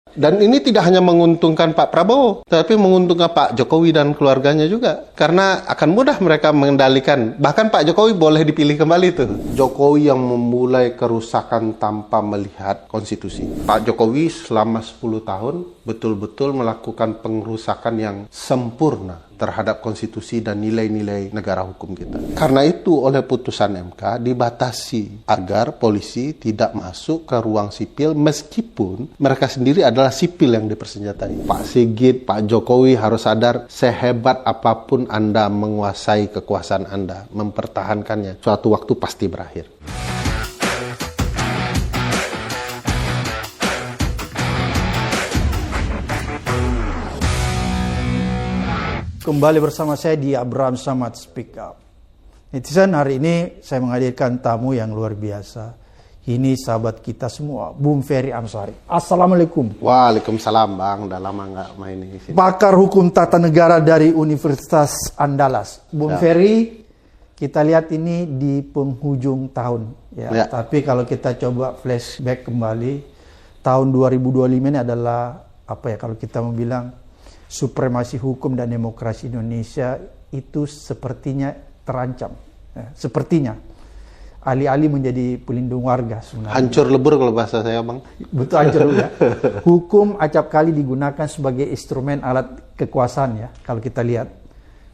Dan ini tidak hanya menguntungkan Pak Prabowo, tapi menguntungkan Pak Jokowi dan keluarganya juga. Karena akan mudah mereka mengendalikan. Bahkan Pak Jokowi boleh dipilih kembali tuh. Jokowi yang memulai kerusakan tanpa melihat konstitusi. Pak Jokowi selama 10 tahun betul-betul melakukan pengerusakan yang sempurna terhadap konstitusi dan nilai-nilai negara hukum kita. Karena itu oleh putusan MK dibatasi agar polisi tidak masuk ke ruang sipil meskipun mereka sendiri adalah sipil yang dipersenjatai. Pak Sigit, Pak Jokowi harus sadar sehebat apapun Anda menguasai kekuasaan Anda, mempertahankannya, suatu waktu pasti berakhir. Kembali bersama saya di Abraham Samad Speak Up. Netizen, hari ini saya menghadirkan tamu yang luar biasa. Ini sahabat kita semua, Bung Ferry Amsari. Assalamualaikum. Waalaikumsalam Bang, udah lama nggak main di sini. Pakar Hukum Tata Negara dari Universitas Andalas. Bung Ferry, kita lihat ini di penghujung tahun. Ya. Tapi kalau kita coba flashback kembali, tahun 2025 ini adalah kalau kita mau bilang supremasi hukum dan demokrasi Indonesia itu sepertinya terancam. Sepertinya alih-alih menjadi pelindung warga sebenarnya. Hancur lebur kalau bahasa saya Bang. Betul, hancur ya. Hukum acap kali digunakan sebagai instrumen alat kekuasaan ya. Kalau kita lihat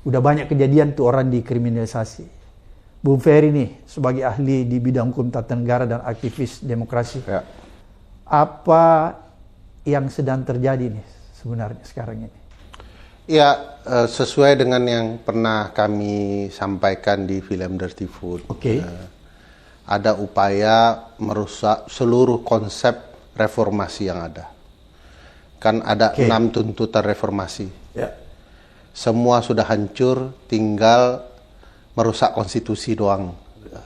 udah banyak kejadian tuh orang dikriminalisasi. Bung Ferry nih sebagai ahli di bidang hukum tata negara dan aktivis demokrasi. Ya. Apa yang sedang terjadi nih sebenarnya sekarang ini? Ya, sesuai dengan yang pernah kami sampaikan di film Dirty Food. Ada upaya merusak seluruh konsep reformasi yang ada. Kan ada 6 tuntutan reformasi. Ya. Semua sudah hancur, tinggal merusak konstitusi doang.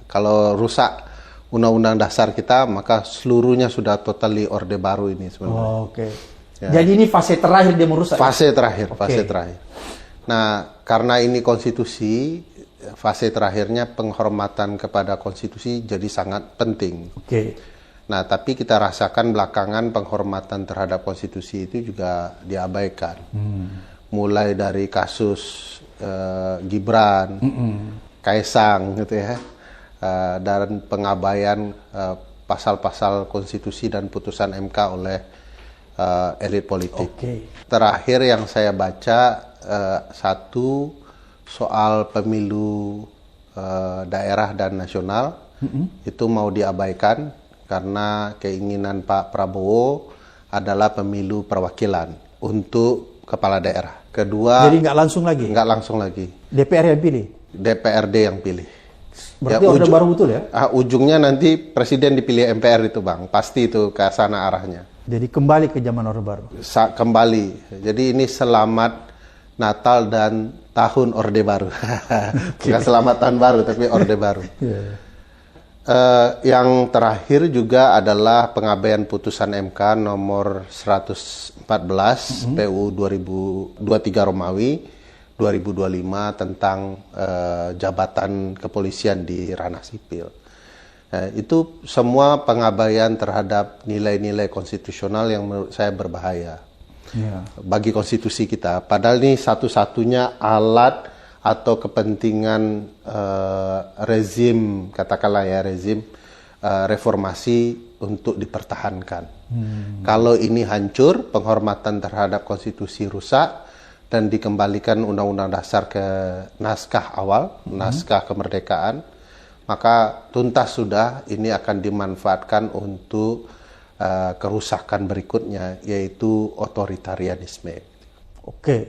Kalau rusak undang-undang dasar kita, maka seluruhnya sudah totally orde baru ini sebenarnya. Ya. Jadi ini fase terakhir dia merusak? Fase terakhir. Nah, karena ini konstitusi, fase terakhirnya penghormatan kepada konstitusi jadi sangat penting. Nah, tapi kita rasakan belakangan penghormatan terhadap konstitusi itu juga diabaikan. Mulai dari kasus Gibran, Kaisang gitu ya, dan pengabaian pasal-pasal konstitusi dan putusan MK oleh elit politik. Terakhir yang saya baca satu soal pemilu daerah dan nasional itu mau diabaikan karena keinginan Pak Prabowo adalah pemilu perwakilan untuk kepala daerah. Kedua, jadi nggak langsung lagi? Nggak langsung lagi. DPR yang pilih? DPRD yang pilih. Berarti orde baru betul ya? Ujungnya nanti presiden dipilih MPR itu Bang, pasti itu ke sana arahnya. Jadi kembali ke zaman Orde Baru? Kembali. Jadi ini selamat Natal dan tahun Orde Baru. Bukan selamat tahun baru, tapi Orde Baru. Yang terakhir juga adalah pengabaian putusan MK nomor 114 PU 2023 Romawi 2025 tentang jabatan kepolisian di ranah sipil. Itu semua pengabaian terhadap nilai-nilai konstitusional yang menurut saya berbahaya bagi konstitusi kita. Padahal ini satu-satunya alat atau kepentingan rezim, katakanlah ya rezim reformasi untuk dipertahankan. Kalau ini hancur, penghormatan terhadap konstitusi rusak dan dikembalikan Undang-Undang Dasar ke naskah awal, naskah kemerdekaan, maka tuntas sudah ini akan dimanfaatkan untuk kerusakan berikutnya, yaitu otoritarianisme.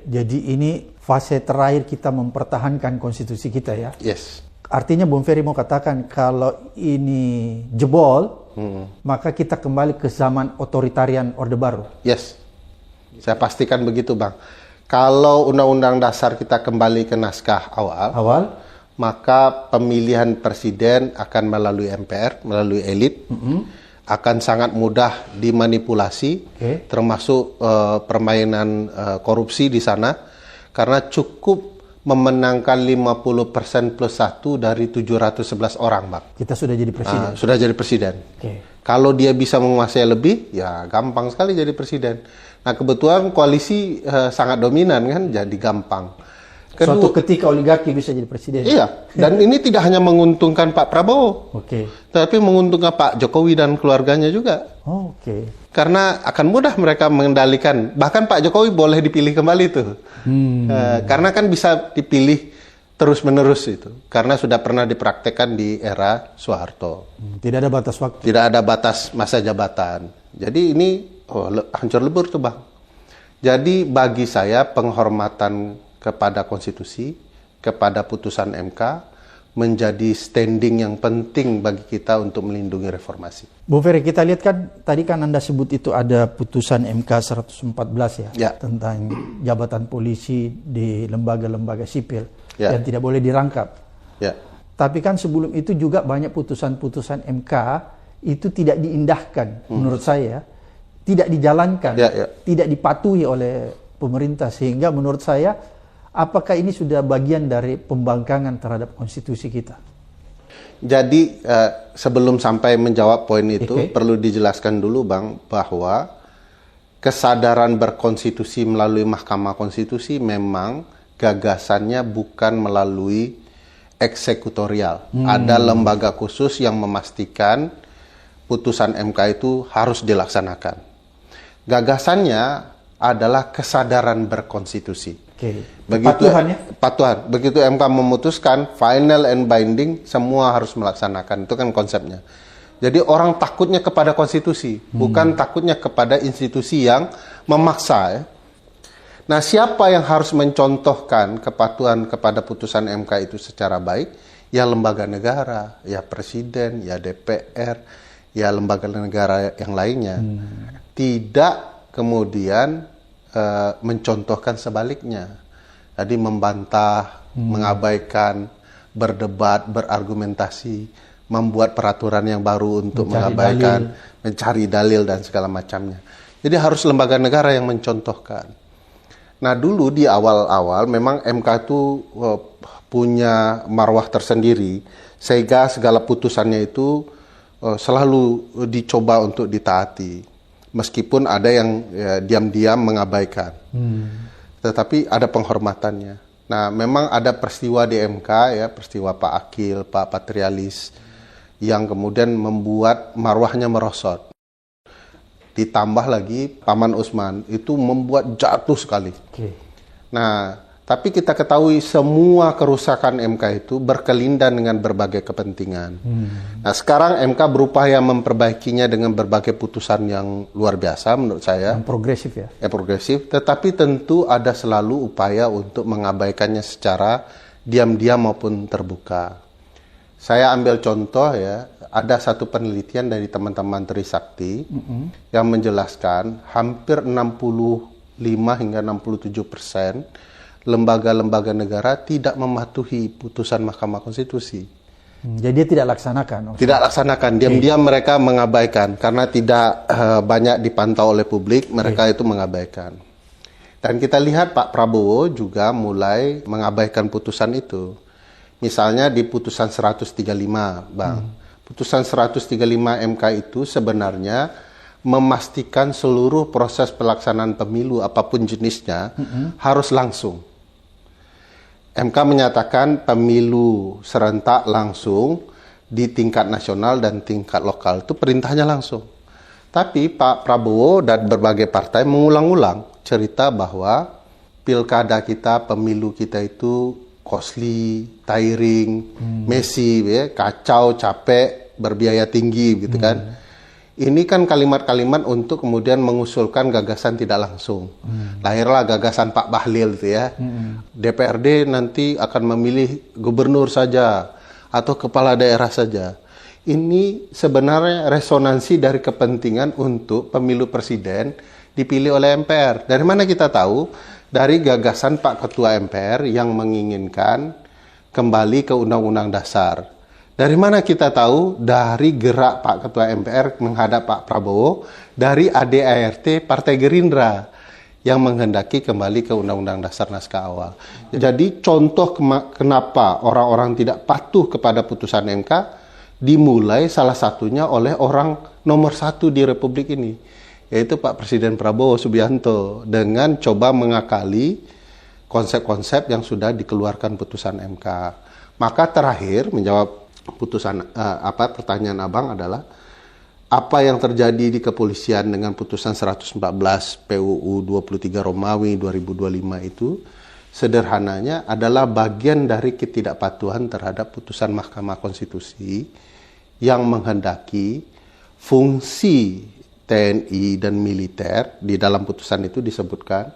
Jadi ini fase terakhir kita mempertahankan konstitusi kita ya? Yes. Artinya Bung Ferry mau katakan kalau ini jebol, maka kita kembali ke zaman otoritarian Orde Baru? Yes. Saya pastikan begitu Bang. Kalau Undang-Undang Dasar kita kembali ke naskah awal, maka pemilihan presiden akan melalui MPR, melalui elit, akan sangat mudah dimanipulasi, termasuk permainan korupsi di sana, karena cukup memenangkan 50% plus 1 dari 711 orang, Bang. Kita sudah jadi presiden? Sudah jadi presiden. Kalau dia bisa menguasai lebih, ya gampang sekali jadi presiden. Nah, kebetulan koalisi sangat dominan kan, jadi gampang. Suatu ketika oligarki bisa jadi presiden. Iya, dan ini tidak hanya menguntungkan Pak Prabowo, tapi menguntungkan Pak Jokowi dan keluarganya juga. Karena akan mudah mereka mengendalikan. Bahkan Pak Jokowi boleh dipilih kembali tuh, karena kan bisa dipilih terus-menerus itu. Karena sudah pernah dipraktekkan di era Soeharto. Tidak ada batas waktu. Tidak ada batas masa jabatan. Jadi ini hancur lebur tuh Bang. Jadi bagi saya penghormatan kepada konstitusi, kepada putusan MK, menjadi standing yang penting bagi kita untuk melindungi reformasi. Bu Ferry, kita lihat kan, tadi kan Anda sebut itu ada putusan MK 114 ya. Tentang jabatan polisi di lembaga-lembaga sipil yang tidak boleh dirangkap. Tapi kan sebelum itu juga banyak putusan-putusan MK itu tidak diindahkan menurut saya, tidak dijalankan, tidak dipatuhi oleh pemerintah, sehingga menurut saya apakah ini sudah bagian dari pembangkangan terhadap konstitusi kita? Jadi sebelum sampai menjawab poin itu, perlu dijelaskan dulu Bang, bahwa kesadaran berkonstitusi melalui Mahkamah Konstitusi memang gagasannya bukan melalui eksekutorial. Ada lembaga khusus yang memastikan putusan MK itu harus dilaksanakan. Gagasannya adalah kesadaran berkonstitusi. Patuhan. Begitu MK memutuskan, final and binding, semua harus melaksanakan. Itu kan konsepnya. Jadi orang takutnya kepada konstitusi, bukan takutnya kepada institusi yang memaksa. Ya. Nah, siapa yang harus mencontohkan kepatuhan kepada putusan MK itu secara baik? Ya lembaga negara, ya presiden, ya DPR, ya lembaga negara yang lainnya. Tidak kemudian mencontohkan sebaliknya. Jadi membantah, mengabaikan, berdebat, berargumentasi, membuat peraturan yang baru untuk mengabaikan, mencari dalil dan segala macamnya. Jadi harus lembaga negara yang mencontohkan. Nah, dulu di awal-awal memang MK itu punya marwah tersendiri, sehingga segala putusannya itu selalu dicoba untuk ditaati. Meskipun ada yang diam-diam mengabaikan, tetapi ada penghormatannya. Nah, memang ada peristiwa di MK ya, peristiwa Pak Akil, Pak Patrialis, yang kemudian membuat marwahnya merosot. Ditambah lagi Paman Usman itu membuat jatuh sekali. Nah, tapi kita ketahui semua kerusakan MK itu berkelindan dengan berbagai kepentingan. Nah, sekarang MK berupaya memperbaikinya dengan berbagai putusan yang luar biasa menurut saya. Yang progresif ya? Progresif, tetapi tentu ada selalu upaya untuk mengabaikannya secara diam-diam maupun terbuka. Saya ambil contoh ya, ada satu penelitian dari teman-teman Trisakti yang menjelaskan hampir 65 hingga 67% lembaga-lembaga negara tidak mematuhi putusan Mahkamah Konstitusi. Jadi dia tidak laksanakan? Tidak laksanakan, diam-diam mereka mengabaikan. Karena tidak banyak dipantau oleh publik, mereka itu mengabaikan. Dan kita lihat Pak Prabowo juga mulai mengabaikan putusan itu. Misalnya di putusan 135, Bang. Putusan 135 MK itu sebenarnya memastikan seluruh proses pelaksanaan pemilu apapun jenisnya harus langsung. MK menyatakan pemilu serentak langsung di tingkat nasional dan tingkat lokal. Itu perintahnya langsung. Tapi Pak Prabowo dan berbagai partai mengulang-ulang cerita bahwa pilkada kita, pemilu kita itu costly, tiring, messy, ya, kacau, capek, berbiaya tinggi gitu kan. Ini kan kalimat-kalimat untuk kemudian mengusulkan gagasan tidak langsung. Lahirlah gagasan Pak Bahlil itu ya. DPRD nanti akan memilih gubernur saja atau kepala daerah saja. Ini sebenarnya resonansi dari kepentingan untuk pemilu presiden dipilih oleh MPR. Dari mana kita tahu? Dari gagasan Pak Ketua MPR yang menginginkan kembali ke Undang-Undang Dasar. Dari mana kita tahu? Dari gerak Pak Ketua MPR menghadap Pak Prabowo, dari ADART Partai Gerindra yang menghendaki kembali ke Undang-Undang Dasar naskah awal. Jadi contoh kenapa orang-orang tidak patuh kepada putusan MK dimulai salah satunya oleh orang nomor satu di Republik ini, yaitu Pak Presiden Prabowo Subianto, dengan coba mengakali konsep-konsep yang sudah dikeluarkan putusan MK. Maka terakhir menjawab pertanyaan Abang adalah apa yang terjadi di kepolisian dengan putusan 114 PUU 23 Romawi 2025 itu sederhananya adalah bagian dari ketidakpatuhan terhadap putusan Mahkamah Konstitusi yang menghendaki fungsi TNI dan militer di dalam putusan itu disebutkan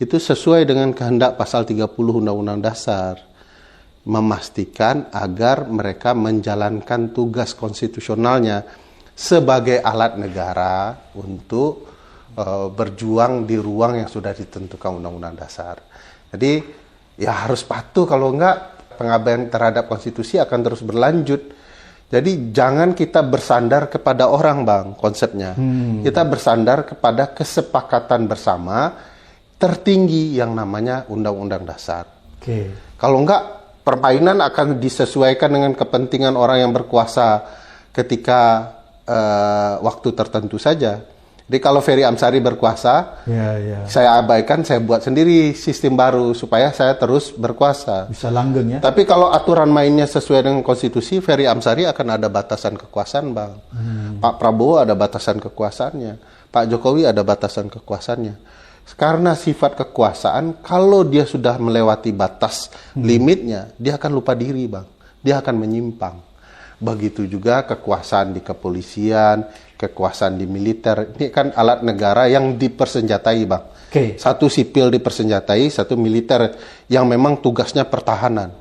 itu sesuai dengan kehendak pasal 30 Undang-Undang Dasar, memastikan agar mereka menjalankan tugas konstitusionalnya sebagai alat negara untuk berjuang di ruang yang sudah ditentukan Undang-Undang Dasar. Jadi ya harus patuh, kalau enggak pengabaian terhadap konstitusi akan terus berlanjut. Jadi jangan kita bersandar kepada orang, Bang, konsepnya. Kita bersandar kepada kesepakatan bersama tertinggi yang namanya Undang-Undang Dasar. Kalau enggak, permainan akan disesuaikan dengan kepentingan orang yang berkuasa ketika waktu tertentu saja. Jadi kalau Ferry Amsari berkuasa, saya abaikan, saya buat sendiri sistem baru supaya saya terus berkuasa. Bisa langgeng ya. Tapi kalau aturan mainnya sesuai dengan konstitusi, Ferry Amsari akan ada batasan kekuasaan, Bang. Pak Prabowo ada batasan kekuasaannya. Pak Jokowi ada batasan kekuasaannya. Karena sifat kekuasaan, kalau dia sudah melewati batas limitnya, dia akan lupa diri, Bang. Dia akan menyimpang. Begitu juga kekuasaan di kepolisian, kekuasaan di militer. Ini kan alat negara yang dipersenjatai, Bang. Satu sipil dipersenjatai, satu militer yang memang tugasnya pertahanan.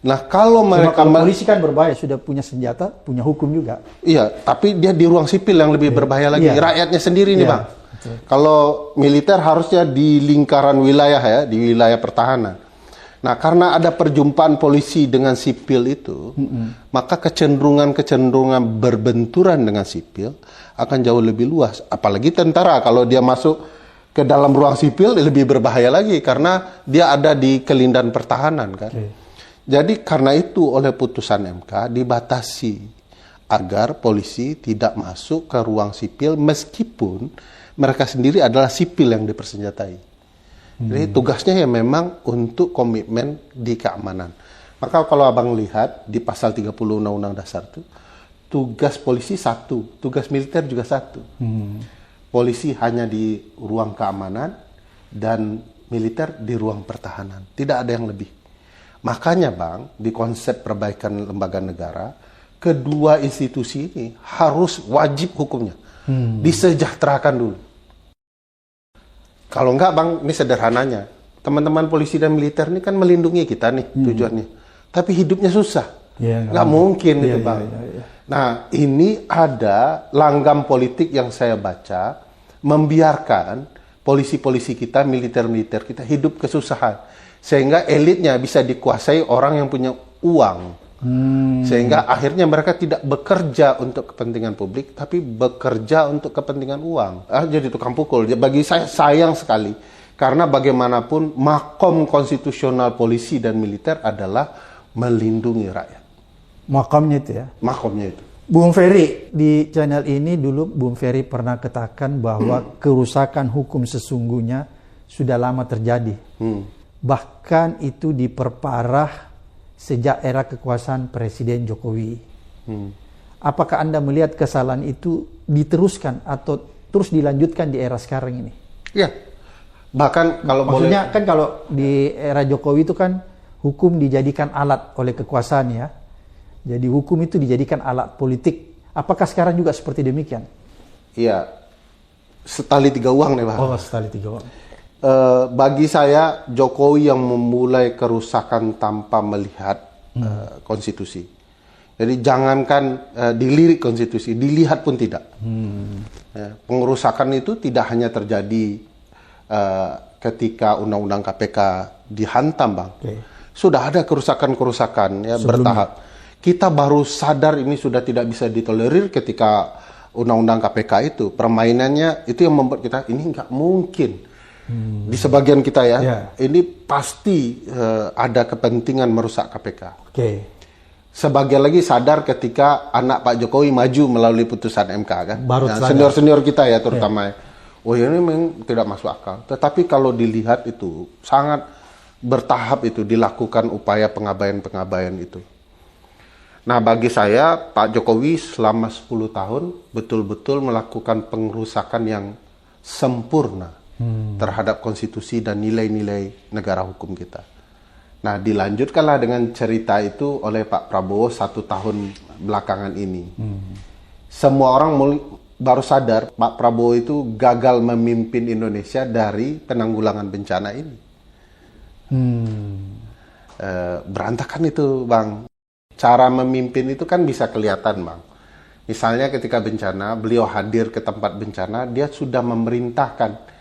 Nah, kalau mereka... polisi kan berbahaya, sudah punya senjata, punya hukum juga. Iya, tapi dia di ruang sipil yang lebih berbahaya lagi. Rakyatnya sendiri nih, Bang. Kalau militer harusnya di lingkaran wilayah ya, di wilayah pertahanan. Nah, karena ada perjumpaan polisi dengan sipil itu, maka kecenderungan berbenturan dengan sipil akan jauh lebih luas. Apalagi tentara, kalau dia masuk ke dalam ruang sipil lebih berbahaya lagi karena dia ada di kelindan pertahanan kan. Jadi karena itu oleh putusan MK dibatasi agar polisi tidak masuk ke ruang sipil meskipun mereka sendiri adalah sipil yang dipersenjatai. Jadi tugasnya ya memang untuk komitmen di keamanan. Maka kalau Abang lihat di pasal 30 Undang-Undang Dasar itu, tugas polisi satu, tugas militer juga satu. Polisi hanya di ruang keamanan dan militer di ruang pertahanan. Tidak ada yang lebih. Makanya Bang, di konsep perbaikan lembaga negara, kedua institusi ini harus wajib hukumnya. Disejahterakan dulu. Kalau enggak Bang, ini sederhananya. Teman-teman polisi dan militer ini kan melindungi kita nih tujuannya. Tapi hidupnya susah. Nggak mungkin itu Bang. Nah, ini ada langgam politik yang saya baca membiarkan polisi-polisi kita, militer-militer kita hidup kesusahan. Sehingga elitnya bisa dikuasai orang yang punya uang. Sehingga akhirnya mereka tidak bekerja untuk kepentingan publik, tapi bekerja untuk kepentingan uang. Jadi tukang pukul. Bagi saya sayang sekali. Karena bagaimanapun makom konstitusional polisi dan militer adalah melindungi rakyat. Makamnya itu ya? Makomnya itu. Bung Ferry, di channel ini dulu Bung Ferry pernah katakan bahwa kerusakan hukum sesungguhnya sudah lama terjadi. Bahkan itu diperparah sejak era kekuasaan Presiden Jokowi. Apakah Anda melihat kesalahan itu diteruskan atau terus dilanjutkan di era sekarang ini? Iya. Bahkan kalau maksudnya kan kalau di era Jokowi itu kan hukum dijadikan alat oleh kekuasaan ya. Jadi hukum itu dijadikan alat politik. Apakah sekarang juga seperti demikian? Iya. Setali tiga uang nih Pak. Oh, setali tiga uang. Bagi saya Jokowi yang memulai kerusakan tanpa melihat konstitusi. Jadi jangankan dilirik konstitusi, dilihat pun tidak. Ya, pengerusakan itu tidak hanya terjadi ketika Undang-Undang KPK dihantam, Bang. Sudah ada kerusakan-kerusakan ya bertahap. Kita baru sadar ini sudah tidak bisa ditolerir ketika Undang-Undang KPK itu. Permainannya itu yang membuat kita ini nggak mungkin. Di sebagian kita ya, ini pasti ada kepentingan merusak KPK. Sebagian lagi sadar ketika anak Pak Jokowi maju melalui putusan MK kan. Baru sadar. Senior-senior kita ya terutama. Oh ini memang tidak masuk akal. Tetapi kalau dilihat itu sangat bertahap itu dilakukan upaya pengabaian-pengabaian itu. Nah bagi saya Pak Jokowi selama 10 tahun betul-betul melakukan pengerusakan yang sempurna terhadap konstitusi dan nilai-nilai negara hukum kita. Nah, dilanjutkanlah dengan cerita itu oleh Pak Prabowo 1 tahun belakangan ini. Semua orang baru sadar Pak Prabowo itu gagal memimpin Indonesia dari penanggulangan bencana ini. Berantakan itu, Bang. Cara memimpin itu kan bisa kelihatan, Bang. Misalnya ketika bencana, beliau hadir ke tempat bencana, dia sudah memerintahkan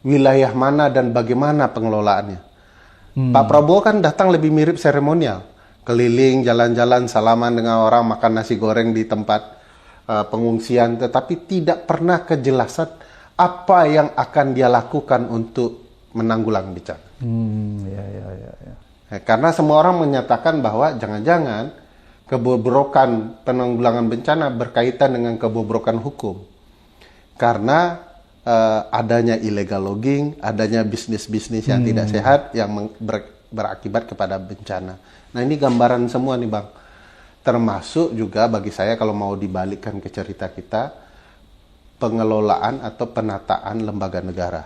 wilayah mana dan bagaimana pengelolaannya. Pak Prabowo kan datang lebih mirip seremonial, keliling, jalan-jalan, salaman dengan orang, makan nasi goreng di tempat pengungsian, tetapi tidak pernah kejelasan apa yang akan dia lakukan untuk menanggulangi bencana. Karena semua orang menyatakan bahwa jangan-jangan kebobrokan penanggulangan bencana berkaitan dengan kebobrokan hukum, karena adanya illegal logging, adanya bisnis-bisnis yang tidak sehat yang berakibat kepada bencana. Nah ini gambaran semua nih Bang. Termasuk juga bagi saya kalau mau dibalikkan ke cerita kita, pengelolaan atau penataan lembaga negara.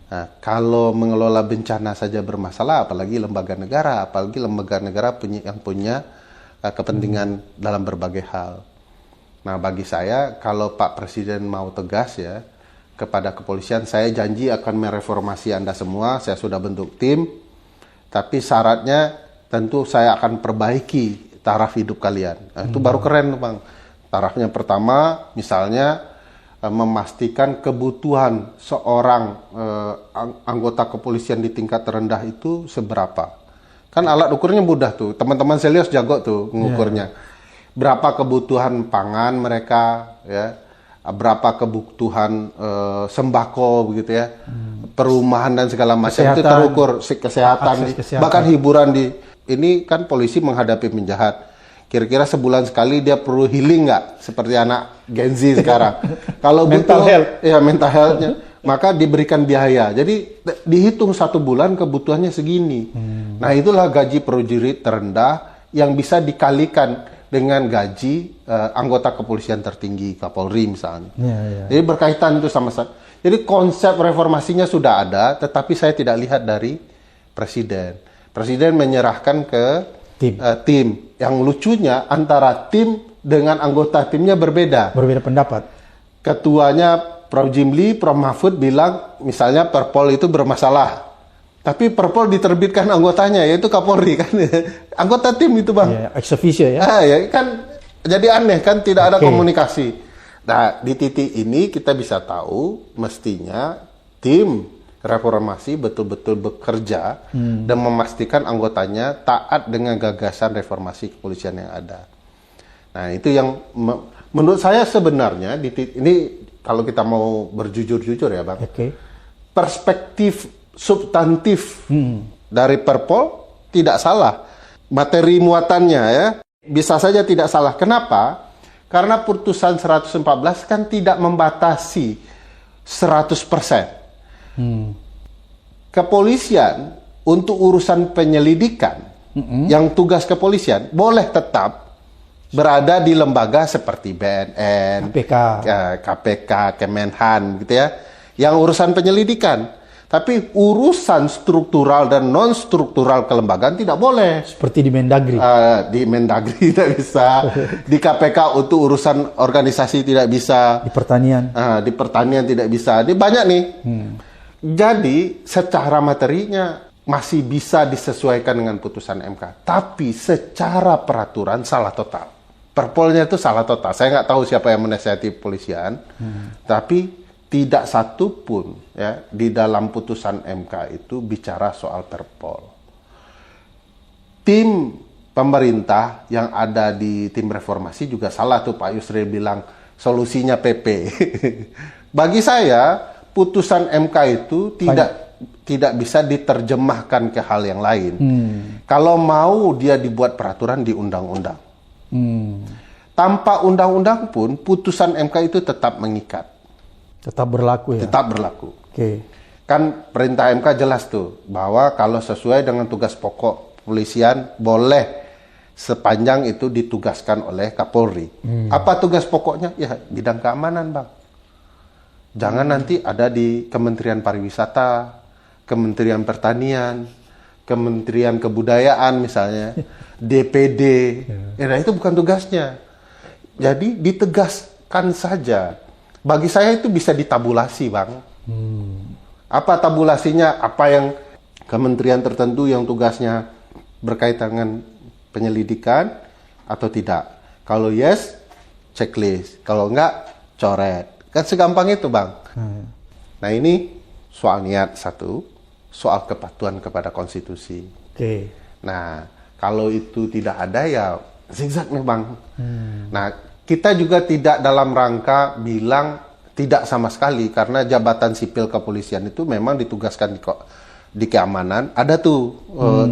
Nah, kalau mengelola bencana saja bermasalah, apalagi lembaga negara, yang punya kepentingan dalam berbagai hal. Nah bagi saya kalau Pak Presiden mau tegas ya, kepada kepolisian, saya janji akan mereformasi Anda semua, saya sudah bentuk tim, tapi syaratnya tentu saya akan perbaiki taraf hidup kalian. Nah, itu baru keren Bang. Tarafnya pertama, misalnya memastikan kebutuhan seorang anggota kepolisian di tingkat terendah itu seberapa. Kan alat ukurnya mudah tuh, teman-teman Selios jago tuh mengukurnya. Berapa kebutuhan pangan mereka, ya, berapa kebutuhan sembako begitu ya, perumahan dan segala macam itu terukur, kesehatan, bahkan hiburan ini kan polisi menghadapi penjahat. Kira-kira sebulan sekali dia perlu healing nggak? Seperti anak Gen Z sekarang. Kalau mental health, ya mental health-nya, maka diberikan biaya. Jadi dihitung 1 bulan kebutuhannya segini. Nah itulah gaji prajurit terendah yang bisa dikalikan dengan gaji anggota kepolisian tertinggi, Kapolri misalnya. Jadi berkaitan itu sama saya. Jadi konsep reformasinya sudah ada, tetapi saya tidak lihat dari Presiden. Presiden menyerahkan ke tim. Yang lucunya antara tim dengan anggota timnya berbeda. Berbeda pendapat. Ketuanya Prof. Jimli, Prof. Mahfud bilang misalnya Perpol itu bermasalah. Tapi Perpol diterbitkan anggotanya, yaitu Kapolri kan. Anggota tim itu Bang. Ex officio ya. Ya kan jadi aneh kan, tidak ada komunikasi. Nah di titik ini kita bisa tahu mestinya tim reformasi betul-betul bekerja dan memastikan anggotanya taat dengan gagasan reformasi kepolisian yang ada. Nah itu yang menurut saya sebenarnya di titik ini, kalau kita mau berjujur-jujur ya Bang. Perspektif substantif dari Perpol tidak salah, materi muatannya ya bisa saja tidak salah. Kenapa? Karena putusan 114 kan tidak membatasi 100%. Kepolisian untuk urusan penyelidikan yang tugas kepolisian boleh tetap berada di lembaga seperti BNN, KPK, Kemenhan gitu ya, yang urusan penyelidikan. Tapi urusan struktural dan non-struktural kelembagaan tidak boleh. Seperti di Mendagri. Di Mendagri tidak bisa. Di KPK untuk urusan organisasi tidak bisa. Di pertanian. Di pertanian tidak bisa. Ini banyak nih. Jadi secara materinya masih bisa disesuaikan dengan putusan MK. Tapi secara peraturan salah total. Perpolnya itu salah total. Saya nggak tahu siapa yang menasihati kepolisian. Tapi tidak satu pun ya di dalam putusan MK itu bicara soal Perpol. Tim pemerintah yang ada di tim reformasi juga salah tuh Pak Yusril bilang solusinya PP. Bagi saya putusan MK itu tidak tidak bisa diterjemahkan ke hal yang lain. Kalau mau dia dibuat peraturan di undang-undang. Tanpa undang-undang pun putusan MK itu tetap mengikat. Tetap berlaku ya? Tetap berlaku. Oke. Kan perintah MK jelas tuh, bahwa kalau sesuai dengan tugas pokok polisian, boleh sepanjang itu ditugaskan oleh Kapolri. Apa tugas pokoknya? Ya, bidang keamanan, Bang. Jangan nanti ada di Kementerian Pariwisata, Kementerian Pertanian, Kementerian Kebudayaan misalnya, DPD. Nah, itu bukan tugasnya. Jadi ditegaskan saja. Bagi saya itu bisa ditabulasi, Bang. Apa tabulasinya? Apa yang kementerian tertentu yang tugasnya berkaitan dengan penyelidikan atau tidak? Kalau yes, checklist. Kalau enggak, coret. Kan segampang itu, Bang. Nah, ini soal niat satu, soal kepatuhan kepada konstitusi. Nah, kalau itu tidak ada ya zigzag nih, Bang. Nah, kita juga tidak dalam rangka bilang tidak sama sekali, karena jabatan sipil kepolisian itu memang ditugaskan di keamanan. Ada tuh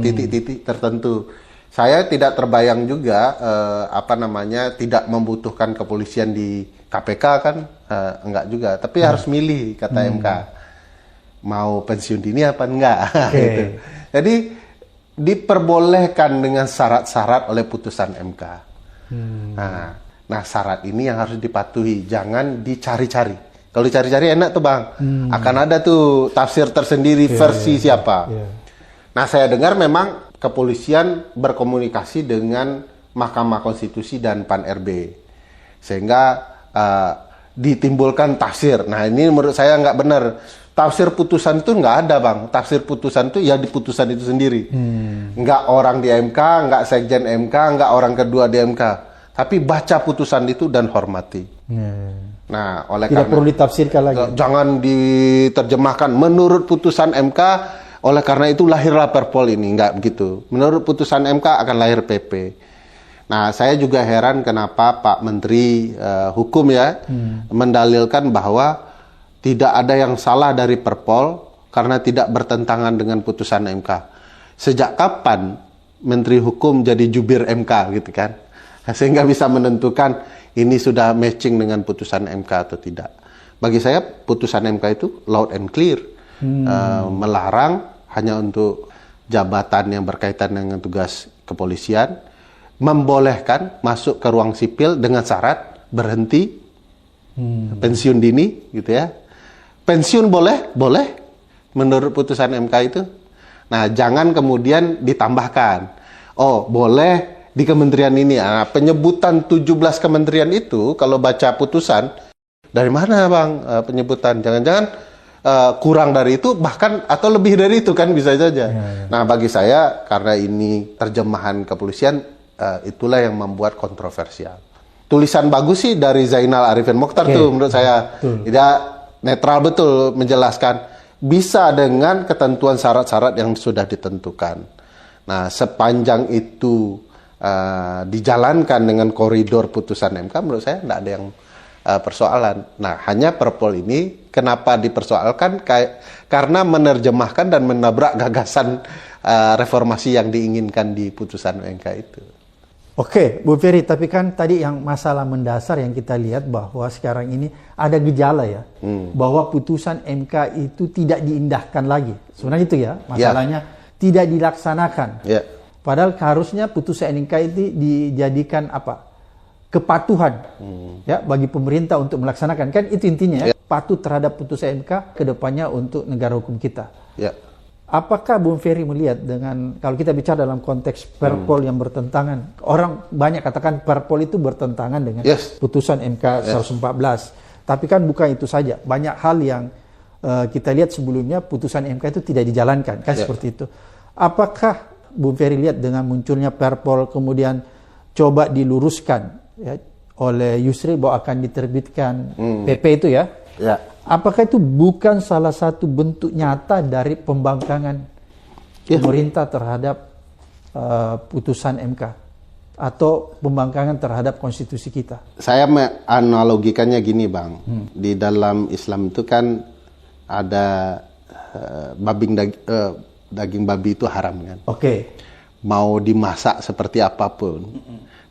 titik-titik tertentu. Saya tidak terbayang juga tidak membutuhkan kepolisian di KPK kan, enggak juga. Tapi harus milih, kata MK. Mau pensiun dini apa enggak? Gitu. Jadi diperbolehkan dengan syarat-syarat oleh putusan MK. Nah, syarat ini yang harus dipatuhi, jangan dicari-cari. Kalau dicari-cari enak tuh, Bang. Akan ada tuh tafsir tersendiri versi siapa. Nah, saya dengar memang kepolisian berkomunikasi dengan Mahkamah Konstitusi dan Pan-RB. Sehingga ditimbulkan tafsir. Nah, ini menurut saya nggak benar. Tafsir putusan itu nggak ada, Bang. Tafsir putusan itu ya di putusan itu sendiri. Nggak orang di MK, nggak sekjen MK, nggak orang kedua di MK. Tapi baca putusan itu dan hormati. Nah, oleh tidak perlu ditafsirkan lagi. Jangan diterjemahkan menurut putusan MK. Oleh karena itu lahirlah Perpol ini, nggak begitu. Menurut putusan MK akan lahir PP. Nah, saya juga heran kenapa Pak Menteri Hukum mendalilkan bahwa tidak ada yang salah dari Perpol karena tidak bertentangan dengan putusan MK. Sejak kapan Menteri Hukum jadi jubir MK gitu kan? Sehingga bisa menentukan ini sudah matching dengan putusan MK atau tidak. Bagi saya putusan MK itu loud and clear. Melarang hanya untuk jabatan yang berkaitan dengan tugas kepolisian, membolehkan masuk ke ruang sipil dengan syarat berhenti, pensiun dini, gitu ya. Pensiun boleh menurut putusan MK itu. Nah, jangan kemudian ditambahkan, oh boleh di kementerian ini. Nah, penyebutan 17 kementerian itu kalau baca putusan, dari mana, Bang, penyebutan? Jangan-jangan kurang dari itu, bahkan atau lebih dari itu kan bisa saja. Nah, bagi saya karena ini terjemahan kepolisian, itulah yang membuat kontroversial. Tulisan bagus sih dari Zainal Arifin Mokhtar tuh menurut saya. Tidak netral betul menjelaskan. Bisa dengan ketentuan syarat-syarat yang sudah ditentukan. Nah, sepanjang itu dijalankan dengan koridor putusan MK, menurut saya tidak ada yang persoalan. Nah, hanya Perpol ini kenapa dipersoalkan? Karena menerjemahkan dan menabrak gagasan reformasi yang diinginkan di putusan MK itu. Oke, Bu Ferry, tapi kan tadi yang masalah mendasar yang kita lihat bahwa sekarang ini ada gejala ya, bahwa putusan MK itu tidak diindahkan lagi. Sebenarnya itu ya, masalahnya tidak dilaksanakan. Padahal harusnya putusan MK itu dijadikan apa? Kepatuhan ya bagi pemerintah untuk melaksanakan, kan itu intinya ya, patuh terhadap putusan MK kedepannya untuk negara hukum kita. Apakah Bung Ferry melihat dengan, kalau kita bicara dalam konteks Perpol yang bertentangan, orang banyak katakan Perpol itu bertentangan dengan putusan MK 114, tapi kan bukan itu saja, banyak hal yang kita lihat sebelumnya putusan MK itu tidak dijalankan, kan seperti itu. Apakah Bung Ferry lihat dengan munculnya Perpol kemudian coba diluruskan ya, oleh Yusril bahwa akan diterbitkan PP itu ya? Apakah itu bukan salah satu bentuk nyata dari pembangkangan pemerintah terhadap putusan MK atau pembangkangan terhadap konstitusi kita? Saya menganalogikannya gini, Bang. Di dalam Islam itu kan ada daging babi itu haram kan. Oke. Mau dimasak seperti apapun,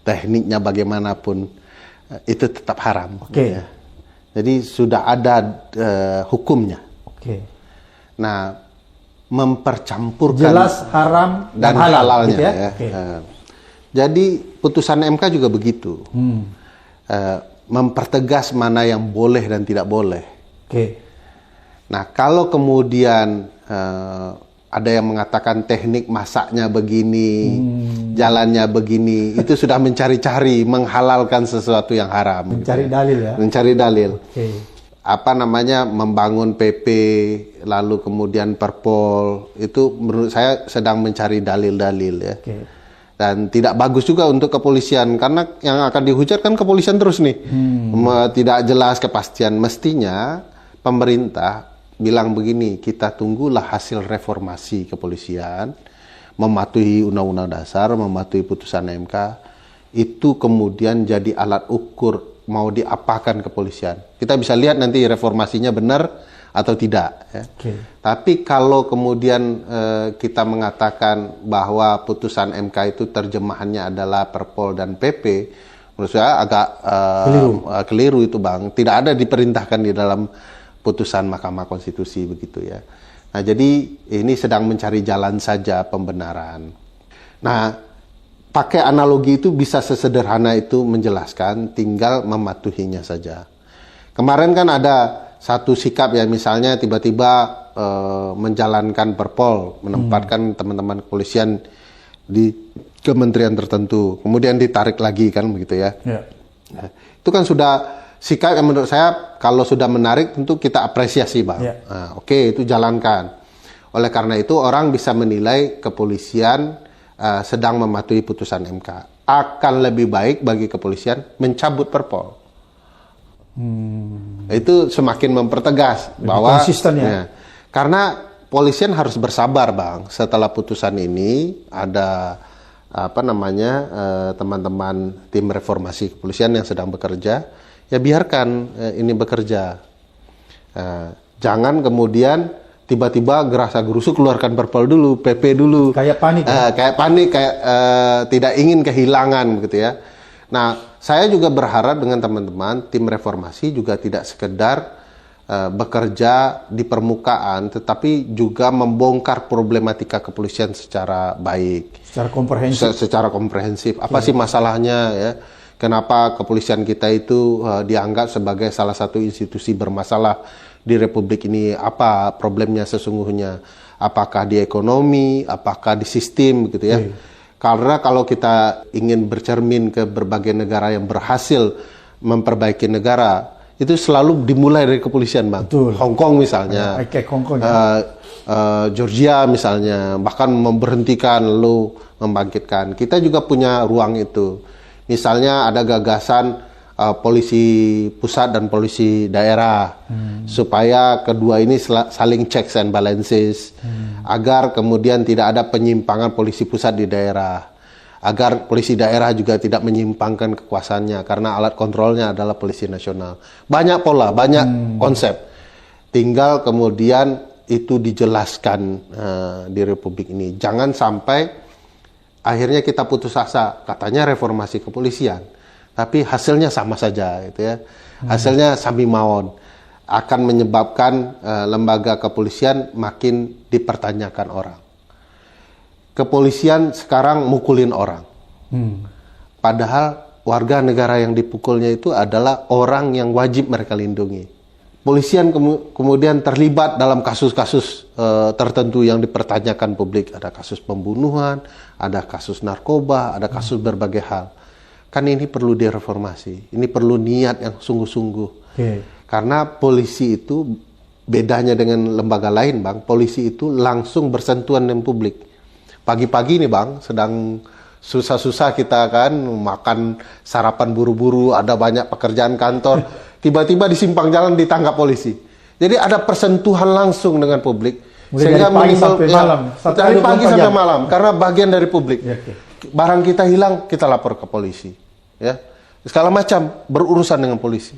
tekniknya bagaimanapun, itu tetap haram. Oke. Ya. Jadi sudah ada hukumnya. Oke. Nah, mempercampurkan jelas haram dan halalnya gitu ya. ya. Jadi putusan MK juga begitu. Mempertegas mana yang boleh dan tidak boleh. Oke. Nah, kalau kemudian ada yang mengatakan teknik masaknya begini, jalannya begini, itu sudah mencari-cari, menghalalkan sesuatu yang haram. Mencari dalil ya? Mencari dalil. Oke. Membangun PP, lalu kemudian Perpol, itu menurut saya sedang mencari dalil-dalil ya. Oke. Dan tidak bagus juga untuk kepolisian, karena yang akan dihujat kan kepolisian terus nih. Tidak jelas kepastian. Mestinya pemerintah bilang begini, kita tunggulah hasil reformasi kepolisian, mematuhi Undang-Undang Dasar, mematuhi putusan MK, itu kemudian jadi alat ukur mau diapakan kepolisian. Kita bisa lihat nanti reformasinya benar atau tidak. Ya. Tapi kalau kemudian kita mengatakan bahwa putusan MK itu terjemahannya adalah Perpol dan PP, menurut saya agak keliru itu Bang. Tidak ada diperintahkan di dalam putusan Mahkamah Konstitusi begitu ya. Nah, jadi ini sedang mencari jalan saja pembenaran. Nah, pakai analogi itu bisa sesederhana itu menjelaskan, tinggal mematuhinya saja. Kemarin kan ada satu sikap ya, misalnya tiba-tiba menjalankan Perpol, menempatkan teman-teman kepolisian di kementerian tertentu, kemudian ditarik lagi kan begitu ya. Nah, itu kan sudah sikap yang menurut saya kalau sudah menarik tentu kita apresiasi Bang. Nah, oke, itu jalankan. Oleh karena itu orang bisa menilai kepolisian sedang mematuhi putusan MK. Akan lebih baik bagi kepolisian mencabut Perpol. Itu semakin mempertegas bahwa konsisten ya. Karena polisian harus bersabar Bang. Setelah putusan ini ada teman-teman tim reformasi kepolisian yang sedang bekerja. Ya biarkan ini bekerja. Jangan kemudian tiba-tiba gerasa gerusu keluarkan Perpol dulu, PP dulu. Kayak panik. Kayak tidak ingin kehilangan gitu ya. Nah, saya juga berharap dengan teman-teman tim reformasi juga tidak sekedar bekerja di permukaan, tetapi juga membongkar problematika kepolisian secara baik. Secara komprehensif. Apa sih masalahnya ya? Kenapa kepolisian kita itu dianggap sebagai salah satu institusi bermasalah di Republik ini? Apa problemnya sesungguhnya? Apakah di ekonomi? Apakah di sistem? Gitu ya. Karena kalau kita ingin bercermin ke berbagai negara yang berhasil memperbaiki negara, itu selalu dimulai dari kepolisian, Bang. Betul. Hong Kong misalnya, Georgia misalnya, bahkan memberhentikan lalu membangkitkan. Kita juga punya ruang itu. Misalnya ada gagasan polisi pusat dan polisi daerah supaya kedua ini saling checks and balances agar kemudian tidak ada penyimpangan polisi pusat di daerah, agar polisi daerah juga tidak menyimpangkan kekuasaannya karena alat kontrolnya adalah polisi nasional. Banyak pola, banyak konsep. Tinggal kemudian itu dijelaskan di Republik ini. Jangan sampai akhirnya kita putus asa, katanya reformasi kepolisian, tapi hasilnya sama saja, gitu ya. Hasilnya sami mawon, akan menyebabkan lembaga kepolisian makin dipertanyakan orang. Kepolisian sekarang mukulin orang, padahal warga negara yang dipukulnya itu adalah orang yang wajib mereka lindungi. Polisian kemudian terlibat dalam kasus-kasus tertentu yang dipertanyakan publik. Ada kasus pembunuhan, ada kasus narkoba, ada kasus berbagai hal. Kan ini perlu direformasi. Ini perlu niat yang sungguh-sungguh. Karena polisi itu bedanya dengan lembaga lain, Bang. Polisi itu langsung bersentuhan dengan publik. Pagi-pagi nih, Bang, sedang susah-susah kita kan makan sarapan buru-buru, ada banyak pekerjaan kantor. Tiba-tiba di simpang jalan ditangkap polisi. Jadi ada persentuhan langsung dengan publik. Sehingga dari pagi sampai malam. Dari pagi sampai malam. Karena bagian dari publik. Barang kita hilang, kita lapor ke polisi. Ya, segala macam berurusan dengan polisi.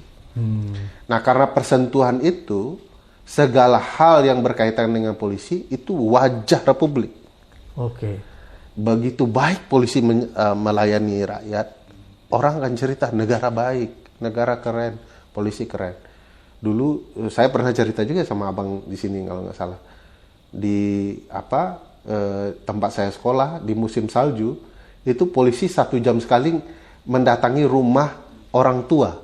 Nah, karena persentuhan itu, segala hal yang berkaitan dengan polisi itu wajah Republik. Oke. Begitu baik polisi melayani rakyat, orang akan cerita negara baik, negara keren, polisi keren. Dulu saya pernah cerita juga sama abang di sini kalau nggak salah. Di tempat saya sekolah di musim salju, itu polisi 1 jam sekali mendatangi rumah orang tua,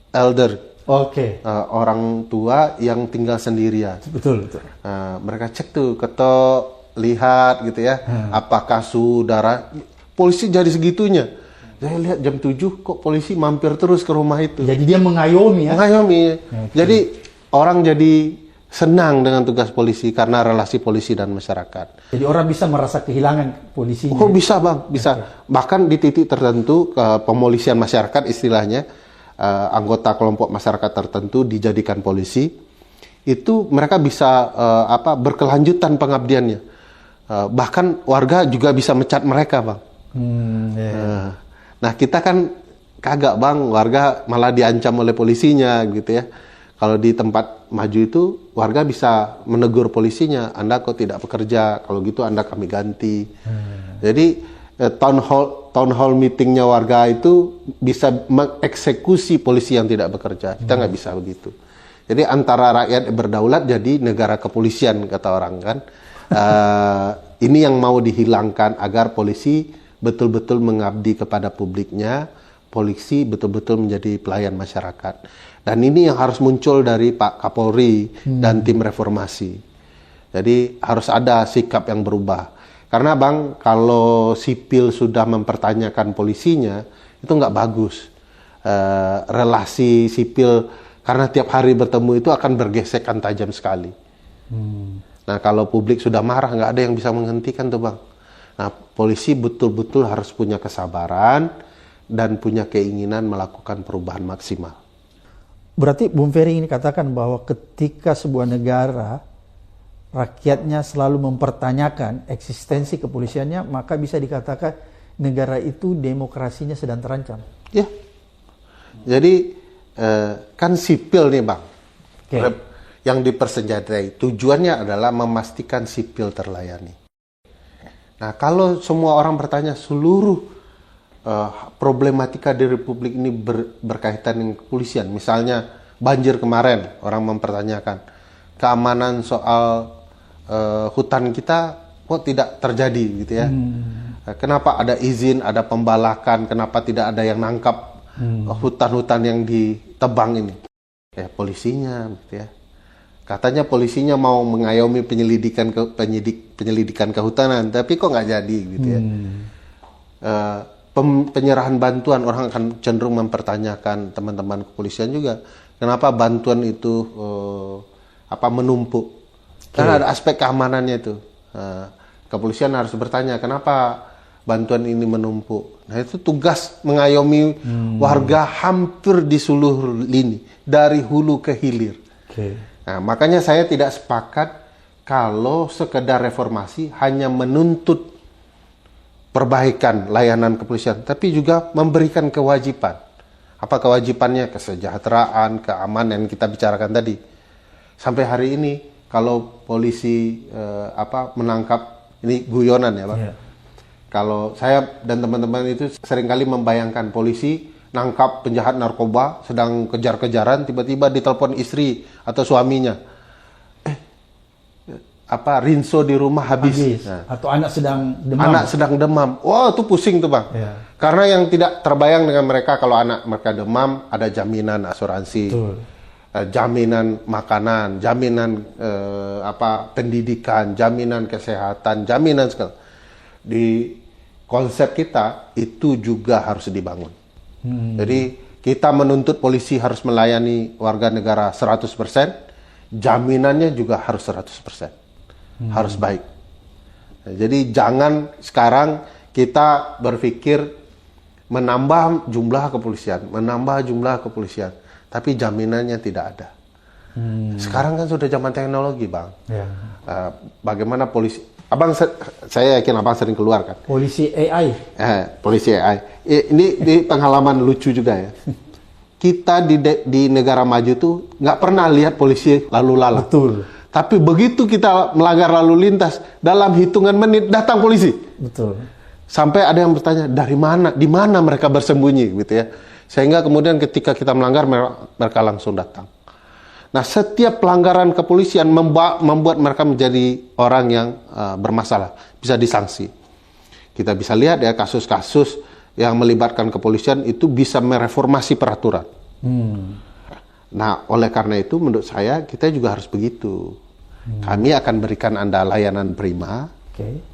elder. Oke. Orang tua yang tinggal sendirian. Betul. Mereka cek tuh, ketok, lihat gitu ya, apakah saudara. Polisi jadi segitunya. Saya lihat jam 7 kok polisi mampir terus ke rumah itu. Jadi dia mengayomi ya? Mengayomi. Okay. Jadi orang jadi senang dengan tugas polisi karena relasi polisi dan masyarakat. Jadi orang bisa merasa kehilangan polisinya. Oh bisa bang, bisa. Okay. Bahkan di titik tertentu pemolisian masyarakat istilahnya, anggota kelompok masyarakat tertentu dijadikan polisi, itu mereka bisa berkelanjutan pengabdiannya. Bahkan warga juga bisa mencat mereka bang. Nah kita kan kagak bang, warga malah diancam oleh polisinya gitu ya. Kalau di tempat maju itu warga bisa menegur polisinya, Anda kok tidak bekerja, kalau gitu Anda kami ganti. Jadi town hall meetingnya warga itu bisa mengeksekusi polisi yang tidak bekerja. Kita nggak bisa begitu. Jadi antara rakyat berdaulat jadi negara kepolisian kata orang kan. Ini yang mau dihilangkan agar polisi betul-betul mengabdi kepada publiknya, polisi betul-betul menjadi pelayan masyarakat. Dan ini yang harus muncul dari Pak Kapolri dan tim reformasi. Jadi harus ada sikap yang berubah. Karena bang, kalau sipil sudah mempertanyakan polisinya, itu nggak bagus. Relasi sipil, karena tiap hari bertemu itu akan bergesekan tajam sekali. Nah kalau publik sudah marah, nggak ada yang bisa menghentikan tuh bang. Nah polisi betul-betul harus punya kesabaran dan punya keinginan melakukan perubahan maksimal. Berarti Bung Ferry ini katakan bahwa ketika sebuah negara rakyatnya selalu mempertanyakan eksistensi kepolisiannya, maka bisa dikatakan negara itu demokrasinya sedang terancam. Ya, jadi kan sipil nih bang, yang dipersenjatai. Tujuannya adalah memastikan sipil terlayani. Nah kalau semua orang bertanya seluruh problematika di Republik ini berkaitan dengan kepolisian, misalnya banjir kemarin, orang mempertanyakan keamanan soal hutan kita kok tidak terjadi gitu ya. Kenapa ada izin, ada pembalakan, kenapa tidak ada yang nangkap hutan-hutan yang ditebang ini? Ya polisinya gitu ya. Katanya polisinya mau mengayomi penyelidikan kehutanan, tapi kok nggak jadi gitu ya. Penyerahan bantuan, orang akan cenderung mempertanyakan, teman-teman kepolisian juga, kenapa bantuan itu menumpuk. Karena ada aspek keamanannya itu. Kepolisian harus bertanya, kenapa bantuan ini menumpuk. Nah itu tugas mengayomi warga hampir di seluruh lini, dari hulu ke hilir. Nah, makanya saya tidak sepakat kalau sekedar reformasi hanya menuntut perbaikan layanan kepolisian, tapi juga memberikan kewajiban. Apa kewajibannya? Kesejahteraan, keamanan yang kita bicarakan tadi. Sampai hari ini, kalau polisi menangkap, ini guyonan ya Pak. Yeah. Kalau saya dan teman-teman itu seringkali membayangkan polisi nangkap penjahat narkoba, sedang kejar-kejaran, tiba-tiba ditelepon istri atau suaminya. Rinso di rumah habis. Nah. Atau anak sedang demam. Anak sedang demam. Wah, itu pusing tuh bang. Yeah. Karena yang tidak terbayang dengan mereka, kalau anak mereka demam, ada jaminan asuransi, jaminan makanan, jaminan pendidikan, jaminan kesehatan, jaminan segala. Di konsep kita itu juga harus dibangun. Jadi kita menuntut polisi harus melayani warga negara 100%, jaminannya juga harus 100%. Harus baik. Nah, jadi jangan sekarang kita berpikir menambah jumlah kepolisian, tapi jaminannya tidak ada. Sekarang kan sudah zaman teknologi bang. Yeah. Bagaimana polisi? Abang, saya yakin abang sering keluar kan. Polisi AI. Polisi AI. Ini pengalaman lucu juga ya. kita di negara maju tuh nggak pernah lihat polisi lalu lalang. Betul. Tapi begitu kita melanggar lalu lintas, dalam hitungan menit datang polisi. Betul. Sampai ada yang bertanya, dari mana, di mana mereka bersembunyi, gitu ya. Sehingga kemudian ketika kita melanggar, mereka langsung datang. Nah, setiap pelanggaran kepolisian membuat mereka menjadi orang yang bermasalah, bisa disanksi. Kita bisa lihat ya kasus-kasus yang melibatkan kepolisian itu bisa mereformasi peraturan. Nah, oleh karena itu menurut saya kita juga harus begitu. Kami akan berikan Anda layanan prima,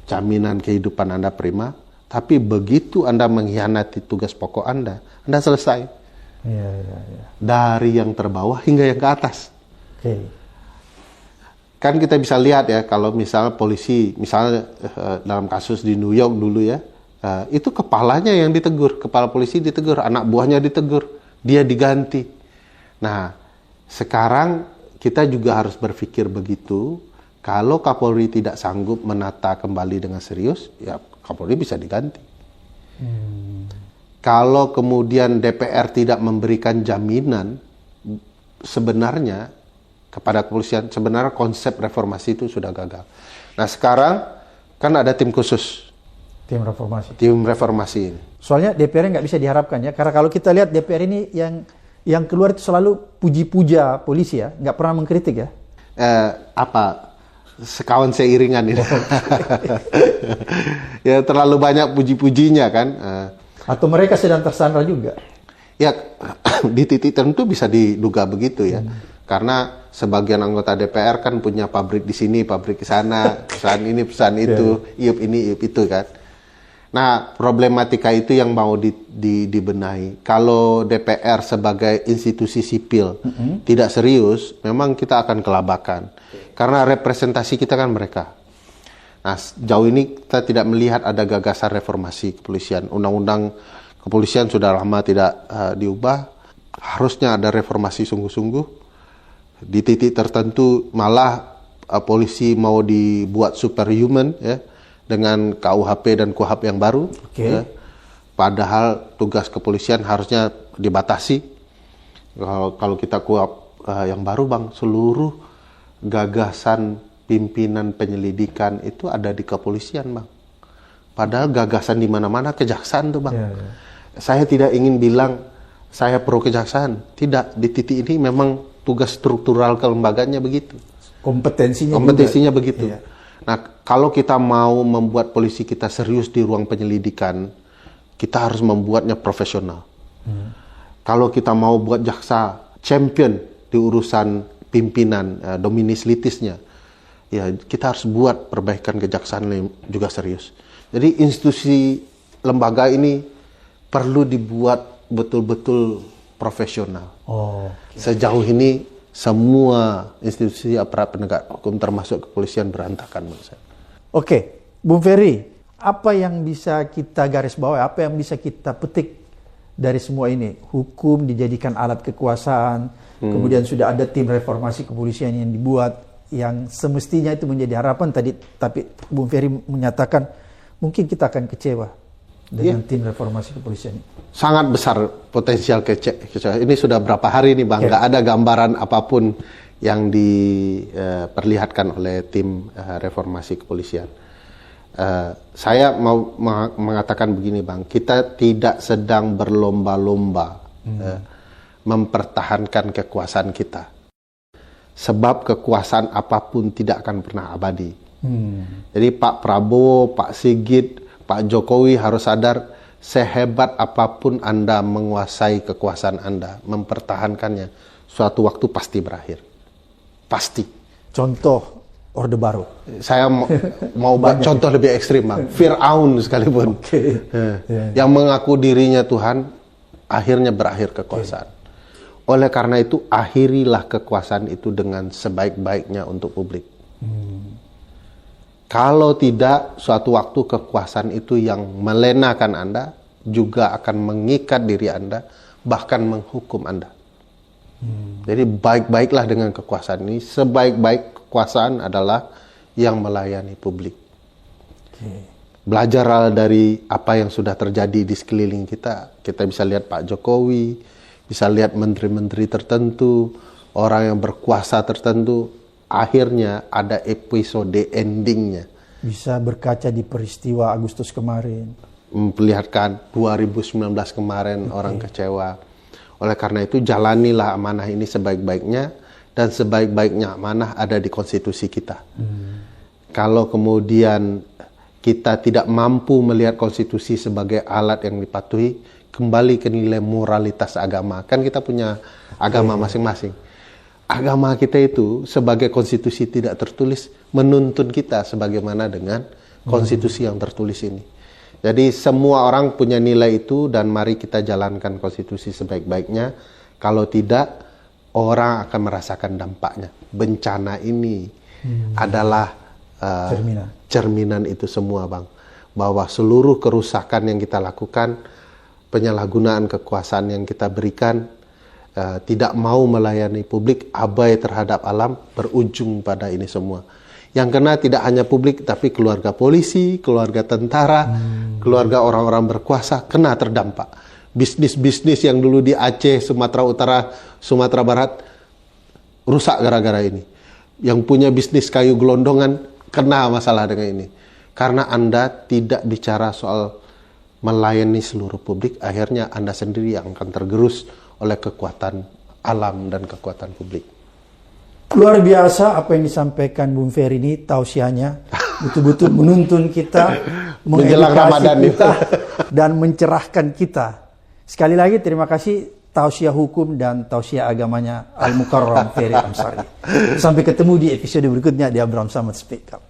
jaminan kehidupan Anda prima, tapi begitu Anda mengkhianati tugas pokok Anda selesai. Dari yang terbawah hingga yang ke atas. Kan kita bisa lihat ya, kalau misalnya polisi, misalnya dalam kasus di New York dulu ya, itu kepalanya yang ditegur, kepala polisi ditegur, anak buahnya ditegur, dia diganti. Nah, sekarang kita juga harus berpikir begitu, kalau Kapolri tidak sanggup menata kembali dengan serius, ya Kapolri bisa diganti. Kalau kemudian DPR tidak memberikan jaminan sebenarnya kepada kepolisian, sebenarnya konsep reformasi itu sudah gagal. Nah, sekarang kan ada tim khusus. Tim reformasi. Tim reformasi ini. Soalnya DPR nggak bisa diharapkan ya, karena kalau kita lihat DPR ini yang keluar itu selalu puji-puja polisi ya, nggak pernah mengkritik ya. Sekawan seiringan ini. Ya terlalu banyak puji-pujinya kan. Atau mereka sedang tersandra juga. Ya di titik tertentu bisa diduga begitu ya. Karena sebagian anggota DPR kan punya pabrik di sini, pabrik di sana, perusahaan ini, perusahaan itu, iup ini, iup itu kan. Nah, problematika itu yang mau dibenahi. Kalau DPR sebagai institusi sipil tidak serius, memang kita akan kelabakan. Karena representasi kita kan mereka. Nah, jauh ini kita tidak melihat ada gagasan reformasi kepolisian. Undang-undang kepolisian sudah lama tidak diubah. Harusnya ada reformasi sungguh-sungguh. Di titik tertentu malah polisi mau dibuat superhuman ya, dengan KUHP dan KUHAP yang baru. Ya. Padahal tugas kepolisian harusnya dibatasi. Kalau kita KUHAP yang baru Bang, seluruh gagasan pimpinan penyelidikan itu ada di kepolisian Bang. Padahal gagasan di mana-mana kejaksaan tuh Bang. Saya tidak ingin bilang saya pro kejaksaan. Tidak, di titik ini memang tugas struktural kelembagaannya begitu. Kompetensinya begitu. Nah, kalau kita mau membuat polisi kita serius di ruang penyelidikan, kita harus membuatnya profesional. Kalau kita mau buat jaksa champion di urusan pimpinan, dominis litisnya, ya kita harus buat perbaikan kejaksaan yang juga serius. Jadi institusi lembaga ini perlu dibuat betul-betul profesional. Sejauh ini semua institusi aparat penegak hukum termasuk kepolisian berantakan menurut saya. Oke, Bung Ferry, apa yang bisa kita garis bawahi, apa yang bisa kita petik dari semua ini? Hukum dijadikan alat kekuasaan, kemudian sudah ada tim reformasi kepolisian yang dibuat, yang semestinya itu menjadi harapan tadi, tapi Bung Ferry menyatakan mungkin kita akan kecewa dengan tim reformasi kepolisian ini. Sangat besar potensial kecewa. Ini sudah berapa hari nih Bang, nggak ada gambaran apapun yang diperlihatkan oleh tim reformasi kepolisian. Saya mau mengatakan begini Bang, kita tidak sedang berlomba-lomba mempertahankan kekuasaan kita. Sebab kekuasaan apapun tidak akan pernah abadi. Jadi Pak Prabowo, Pak Sigit, Pak Jokowi harus sadar, sehebat apapun Anda menguasai kekuasaan Anda, mempertahankannya, suatu waktu pasti berakhir. Pasti. Contoh Orde Baru. Saya mau buat contoh lebih ekstrim, Bang. Fir'aun sekalipun. Yang mengaku dirinya Tuhan, akhirnya berakhir kekuasaan. Oleh karena itu, akhirilah kekuasaan itu dengan sebaik-baiknya untuk publik. Kalau tidak, suatu waktu kekuasaan itu yang melenakan Anda, juga akan mengikat diri Anda, bahkan menghukum Anda. Jadi baik-baiklah dengan kekuasaan ini. Sebaik-baik kekuasaan adalah yang melayani publik. Belajarlah dari apa yang sudah terjadi di sekeliling kita. Kita bisa lihat Pak Jokowi, bisa lihat menteri-menteri tertentu, orang yang berkuasa tertentu, akhirnya ada episode endingnya. Bisa berkaca di peristiwa Agustus kemarin. Memperlihatkan 2019 kemarin orang kecewa. Oleh karena itu jalanilah amanah ini sebaik-baiknya, dan sebaik-baiknya amanah ada di konstitusi kita. Kalau kemudian kita tidak mampu melihat konstitusi sebagai alat yang dipatuhi, kembali ke nilai moralitas agama. Kan kita punya agama masing-masing. Agama kita itu sebagai konstitusi tidak tertulis menuntun kita sebagaimana dengan konstitusi yang tertulis ini. Jadi semua orang punya nilai itu, dan mari kita jalankan konstitusi sebaik-baiknya. Kalau tidak, orang akan merasakan dampaknya. Bencana ini adalah cerminan itu semua, Bang. Bahwa seluruh kerusakan yang kita lakukan, penyalahgunaan kekuasaan yang kita berikan, tidak mau melayani publik, abai terhadap alam, berujung pada ini semua. Yang kena tidak hanya publik, tapi keluarga polisi, keluarga tentara, keluarga orang-orang berkuasa kena terdampak. Bisnis-bisnis yang dulu di Aceh, Sumatera Utara, Sumatera Barat, rusak gara-gara ini. Yang punya bisnis kayu gelondongan kena masalah dengan ini. Karena Anda tidak bicara soal melayani seluruh publik, akhirnya Anda sendiri yang akan tergerus oleh kekuatan alam dan kekuatan publik. Luar biasa apa yang disampaikan Bung Ferry ini, tausiahnya betul-betul menuntun kita, menjelang Ramadan kita, dan mencerahkan kita. Sekali lagi terima kasih tausiah hukum dan tausiah agamanya Al-Mukarram Ferry Amsari. Sampai ketemu di episode berikutnya di Abraham Samad Speak Up.